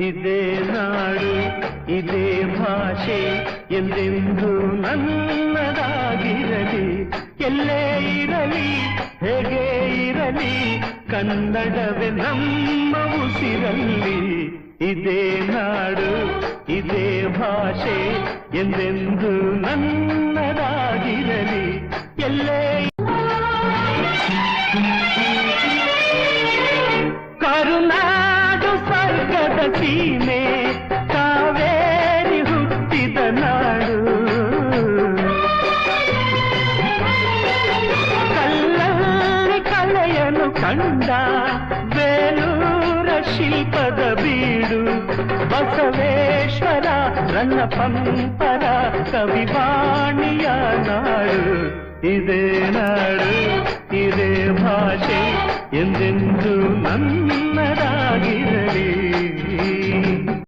ಇದೇ ನಾಡು ಇದೇ ಭಾಷೆ ಎಂದೆಂದು ನನ್ನದಾಗಿರಲಿ, ಎಲ್ಲೇ ಇರಲಿ ಹೇಗೆ ಇರಲಿ ಕನ್ನಡವೇ ನಮ್ಮ ಉಸಿರಲ್ಲಿ. ಇದೇ ನಾಡು ಇದೇ ಭಾಷೆ ಎಂದೆಂದು ನನ್ನದಾಗಿರಲಿ, ಎಲ್ಲೇ ಕರುನಾಡು ಸ್ವರ್ಗದ ಸೀಮೆ ಕಾವೇರಿ ಹುಟ್ಟಿದ ನಾಡು, ಕಲ್ಲಲ್ಲಿ ಕಲೆಯನ್ನು ಕಂಡ ಬೇಲೂರ ಶಿಲ್ಪದ ಬೀಡು, ಬಸವೇಶ್ವರ ರನ್ನ ಪಂಪರ ಕವಿವಾಣಿಯ ನಾಡು. ಇದೇ ನಾಡು ಇದೇ ಭಾಷೆ ಎಂದೆಂದು ನನ್ನದಾಗಿರಲಿ.